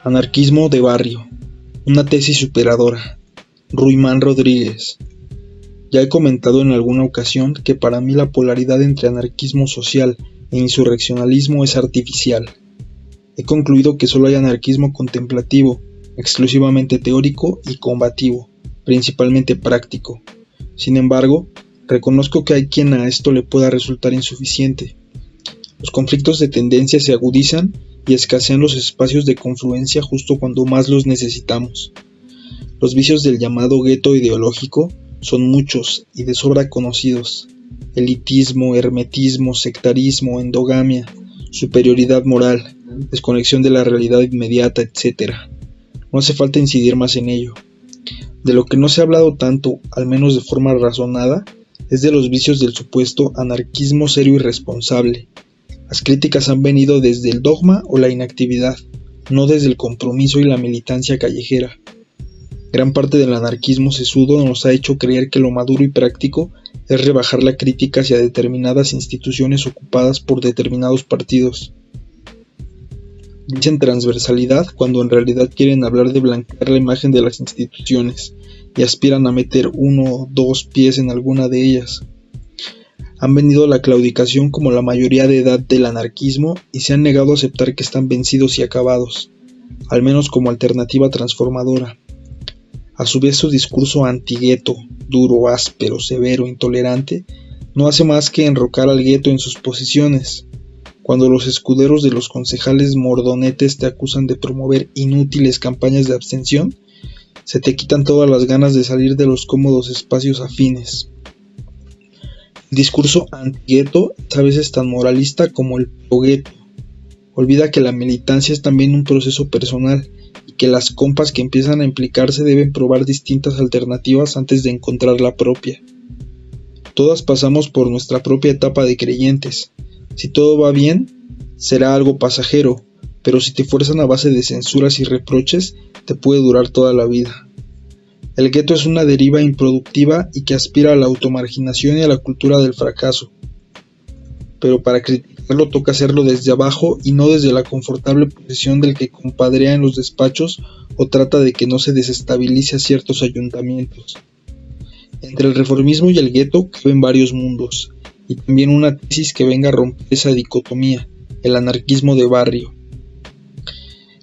Anarquismo de barrio, una tesis superadora. Ruimán Rodríguez. Ya he comentado en alguna ocasión que para mí la polaridad entre anarquismo social e insurreccionalismo es artificial. He concluido que solo hay anarquismo contemplativo, exclusivamente teórico y combativo, principalmente práctico. Sin embargo, reconozco que hay quien a esto le pueda resultar insuficiente. Los conflictos de tendencia se agudizan y escasean los espacios de confluencia justo cuando más los necesitamos. Los vicios del llamado gueto ideológico son muchos y de sobra conocidos: elitismo, hermetismo, sectarismo, endogamia, superioridad moral, desconexión de la realidad inmediata, etc. No hace falta incidir más en ello. De lo que no se ha hablado tanto, al menos de forma razonada, es de los vicios del supuesto anarquismo serio y responsable. Las críticas han venido desde el dogma o la inactividad, no desde el compromiso y la militancia callejera. Gran parte del anarquismo sesudo nos ha hecho creer que lo maduro y práctico es rebajar la crítica hacia determinadas instituciones ocupadas por determinados partidos. Dicen transversalidad cuando en realidad quieren hablar de blanquear la imagen de las instituciones y aspiran a meter uno o dos pies en alguna de ellas. Han vendido la claudicación como la mayoría de edad del anarquismo y se han negado a aceptar que están vencidos y acabados, al menos como alternativa transformadora. A su vez, su discurso antigueto, duro, áspero, severo, intolerante, no hace más que enrocar al gueto en sus posiciones. Cuando los escuderos de los concejales mordonetes te acusan de promover inútiles campañas de abstención, se te quitan todas las ganas de salir de los cómodos espacios afines. El discurso antigueto es a veces tan moralista como el pro-gueto. Olvida que la militancia es también un proceso personal y que las compas que empiezan a implicarse deben probar distintas alternativas antes de encontrar la propia. Todas pasamos por nuestra propia etapa de creyentes. Si todo va bien, será algo pasajero, pero si te fuerzan a base de censuras y reproches, te puede durar toda la vida. El gueto es una deriva improductiva y que aspira a la automarginación y a la cultura del fracaso. Pero para criticarlo toca hacerlo desde abajo y no desde la confortable posición del que compadrea en los despachos o trata de que no se desestabilice a ciertos ayuntamientos. Entre el reformismo y el gueto caben varios mundos, y también una tesis que venga a romper esa dicotomía: el anarquismo de barrio.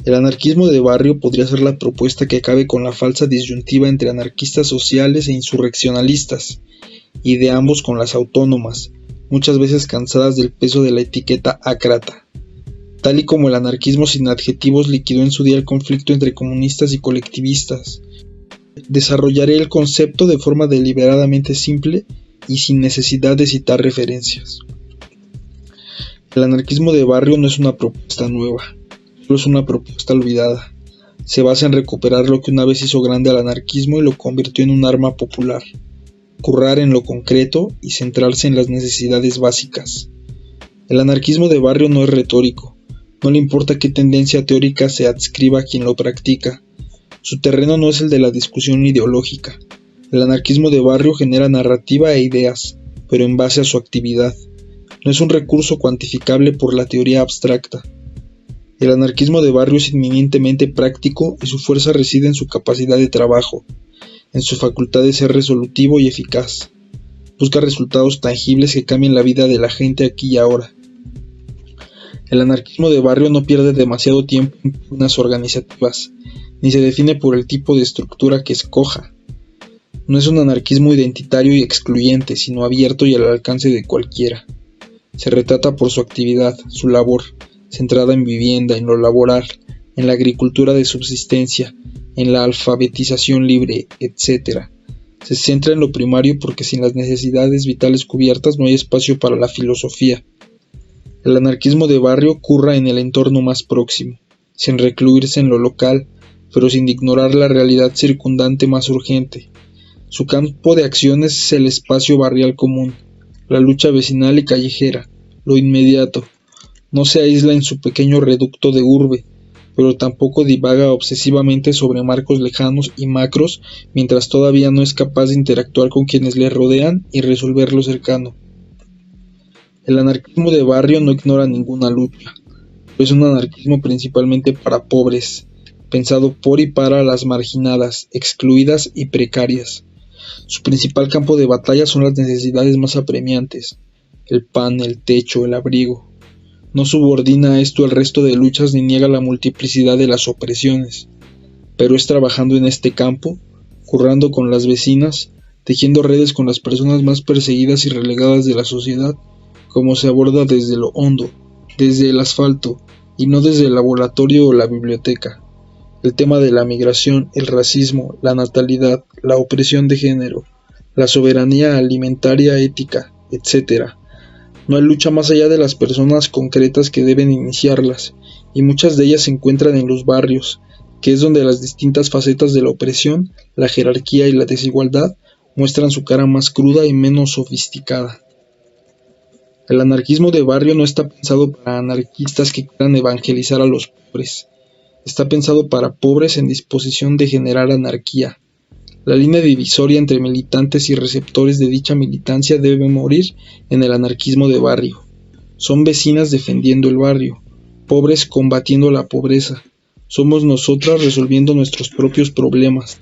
El anarquismo de barrio podría ser la propuesta que acabe con la falsa disyuntiva entre anarquistas sociales e insurreccionalistas, y de ambos con las autónomas, muchas veces cansadas del peso de la etiqueta ácrata. Tal y como el anarquismo sin adjetivos liquidó en su día el conflicto entre comunistas y colectivistas, desarrollaré el concepto de forma deliberadamente simple y sin necesidad de citar referencias. El anarquismo de barrio no es una propuesta nueva, solo es una propuesta olvidada. Se basa en recuperar lo que una vez hizo grande al anarquismo y lo convirtió en un arma popular: currar en lo concreto y centrarse en las necesidades básicas. El anarquismo de barrio no es retórico, no le importa qué tendencia teórica se adscriba a quien lo practica. Su terreno no es el de la discusión ideológica. El anarquismo de barrio genera narrativa e ideas, pero en base a su actividad. No es un recurso cuantificable por la teoría abstracta. El anarquismo de barrio es inminentemente práctico y su fuerza reside en su capacidad de trabajo, en su facultad de ser resolutivo y eficaz. Busca resultados tangibles que cambien la vida de la gente aquí y ahora. El anarquismo de barrio no pierde demasiado tiempo en pugnas organizativas, ni se define por el tipo de estructura que escoja. No es un anarquismo identitario y excluyente, sino abierto y al alcance de cualquiera. Se retrata por su actividad, su labor, centrada en vivienda, en lo laboral, en la agricultura de subsistencia, en la alfabetización libre, etc. Se centra en lo primario porque sin las necesidades vitales cubiertas no hay espacio para la filosofía. El anarquismo de barrio curra en el entorno más próximo, sin recluirse en lo local, pero sin ignorar la realidad circundante más urgente. Su campo de acciones es el espacio barrial común, la lucha vecinal y callejera, lo inmediato. No se aísla en su pequeño reducto de urbe, pero tampoco divaga obsesivamente sobre marcos lejanos y macros mientras todavía no es capaz de interactuar con quienes le rodean y resolver lo cercano. El anarquismo de barrio no ignora ninguna lucha, pero es un anarquismo principalmente para pobres, pensado por y para las marginadas, excluidas y precarias. Su principal campo de batalla son las necesidades más apremiantes: el pan, el techo, el abrigo. No subordina esto al resto de luchas ni niega la multiplicidad de las opresiones, pero es trabajando en este campo, currando con las vecinas, tejiendo redes con las personas más perseguidas y relegadas de la sociedad, como se aborda desde lo hondo, desde el asfalto, y no desde el laboratorio o la biblioteca. El tema de la migración, el racismo, la natalidad, la opresión de género, la soberanía alimentaria ética, etc. No hay lucha más allá de las personas concretas que deben iniciarlas, y muchas de ellas se encuentran en los barrios, que es donde las distintas facetas de la opresión, la jerarquía y la desigualdad muestran su cara más cruda y menos sofisticada. El anarquismo de barrio no está pensado para anarquistas que quieran evangelizar a los pobres. Está pensado para pobres en disposición de generar anarquía. La línea divisoria entre militantes y receptores de dicha militancia debe morir en el anarquismo de barrio. Son vecinas defendiendo el barrio, pobres combatiendo la pobreza. Somos nosotras resolviendo nuestros propios problemas.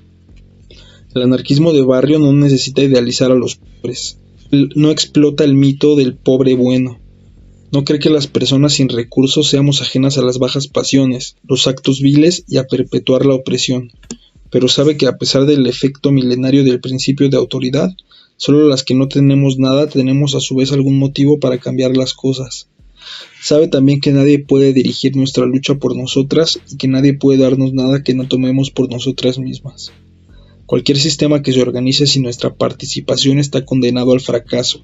El anarquismo de barrio no necesita idealizar a los pobres. No explota el mito del pobre bueno. No cree que las personas sin recursos seamos ajenas a las bajas pasiones, los actos viles y a perpetuar la opresión, pero sabe que a pesar del efecto milenario del principio de autoridad, solo las que no tenemos nada tenemos a su vez algún motivo para cambiar las cosas. Sabe también que nadie puede dirigir nuestra lucha por nosotras y que nadie puede darnos nada que no tomemos por nosotras mismas. Cualquier sistema que se organice sin nuestra participación está condenado al fracaso.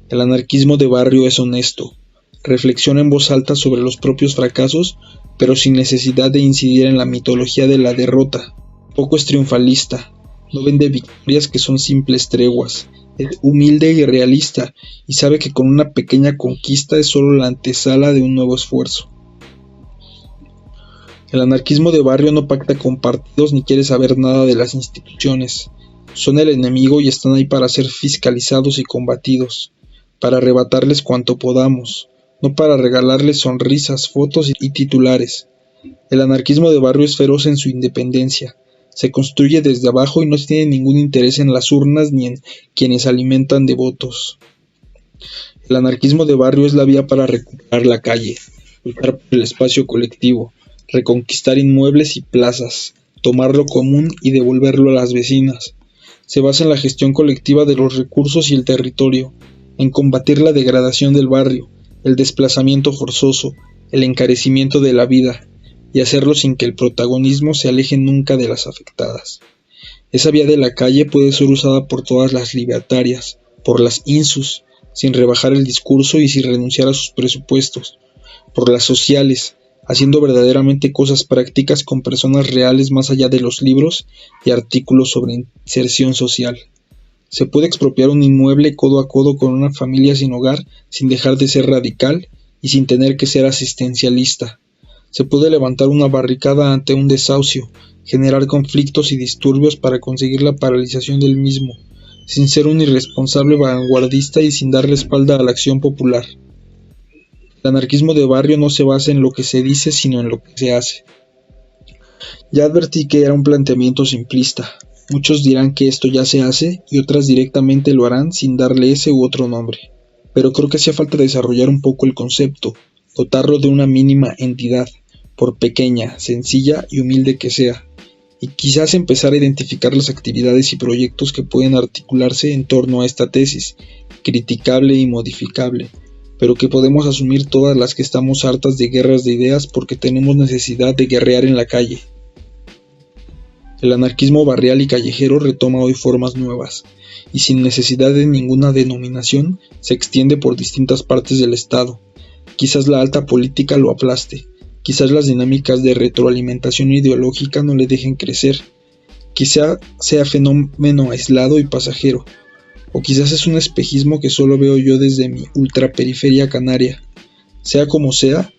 El anarquismo de barrio es honesto. Reflexiona en voz alta sobre los propios fracasos, pero sin necesidad de incidir en la mitología de la derrota. Poco es triunfalista, no vende victorias que son simples treguas. Es humilde y realista, y sabe que con una pequeña conquista es solo la antesala de un nuevo esfuerzo. El anarquismo de barrio no pacta con partidos ni quiere saber nada de las instituciones. Son el enemigo y están ahí para ser fiscalizados y combatidos, para arrebatarles cuanto podamos, no para regalarles sonrisas, fotos y titulares. El anarquismo de barrio es feroz en su independencia. Se construye desde abajo y no tiene ningún interés en las urnas ni en quienes alimentan de votos. El anarquismo de barrio es la vía para recuperar la calle, luchar por el espacio colectivo, reconquistar inmuebles y plazas, tomar lo común y devolverlo a las vecinas. Se basa en la gestión colectiva de los recursos y el territorio, en combatir la degradación del barrio, el desplazamiento forzoso, el encarecimiento de la vida, y hacerlo sin que el protagonismo se aleje nunca de las afectadas. Esa vía de la calle puede ser usada por todas las libertarias, por las insus, sin rebajar el discurso y sin renunciar a sus presupuestos, por las sociales, haciendo verdaderamente cosas prácticas con personas reales más allá de los libros y artículos sobre inserción social. Se puede expropiar un inmueble codo a codo con una familia sin hogar sin dejar de ser radical y sin tener que ser asistencialista. Se puede levantar una barricada ante un desahucio, generar conflictos y disturbios para conseguir la paralización del mismo, sin ser un irresponsable vanguardista y sin dar la espalda a la acción popular. El anarquismo de barrio no se basa en lo que se dice, sino en lo que se hace. Ya advertí que era un planteamiento simplista. Muchos dirán que esto ya se hace y otras directamente lo harán sin darle ese u otro nombre. Pero creo que hacía falta desarrollar un poco el concepto, dotarlo de una mínima entidad, por pequeña, sencilla y humilde que sea, y quizás empezar a identificar las actividades y proyectos que pueden articularse en torno a esta tesis, criticable y modificable, pero que podemos asumir todas las que estamos hartas de guerras de ideas porque tenemos necesidad de guerrear en la calle. El anarquismo barrial y callejero retoma hoy formas nuevas, y sin necesidad de ninguna denominación, se extiende por distintas partes del Estado. Quizás la alta política lo aplaste, quizás las dinámicas de retroalimentación ideológica no le dejen crecer, quizás sea fenómeno aislado y pasajero, o quizás es un espejismo que solo veo yo desde mi ultraperiferia canaria. Sea como sea,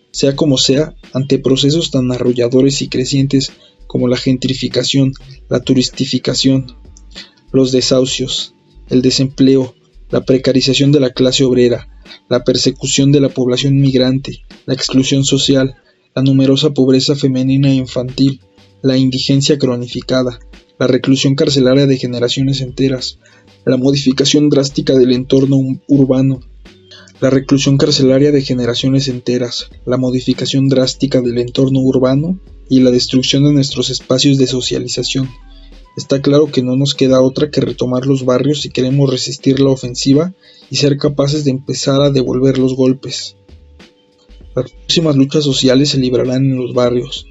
ante procesos tan arrolladores y crecientes como la gentrificación, la turistificación, los desahucios, el desempleo, la precarización de la clase obrera, la persecución de la población migrante, la exclusión social, la numerosa pobreza femenina e infantil, la indigencia cronificada, la reclusión carcelaria de generaciones enteras, la modificación drástica del entorno urbano. La reclusión carcelaria de generaciones enteras, la modificación drástica del entorno urbano y la destrucción de nuestros espacios de socialización. Está claro que no nos queda otra que retomar los barrios si queremos resistir la ofensiva y ser capaces de empezar a devolver los golpes. Las próximas luchas sociales se librarán en los barrios,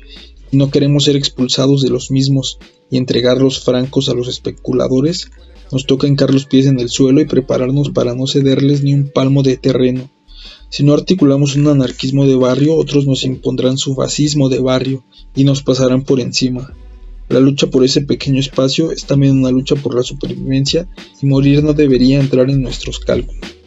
y no queremos ser expulsados de los mismos y entregar los francos a los especuladores. Nos toca hincar los pies en el suelo y prepararnos para no cederles ni un palmo de terreno. Si no articulamos un anarquismo de barrio, otros nos impondrán su fascismo de barrio y nos pasarán por encima. La lucha por ese pequeño espacio es también una lucha por la supervivencia y morir no debería entrar en nuestros cálculos.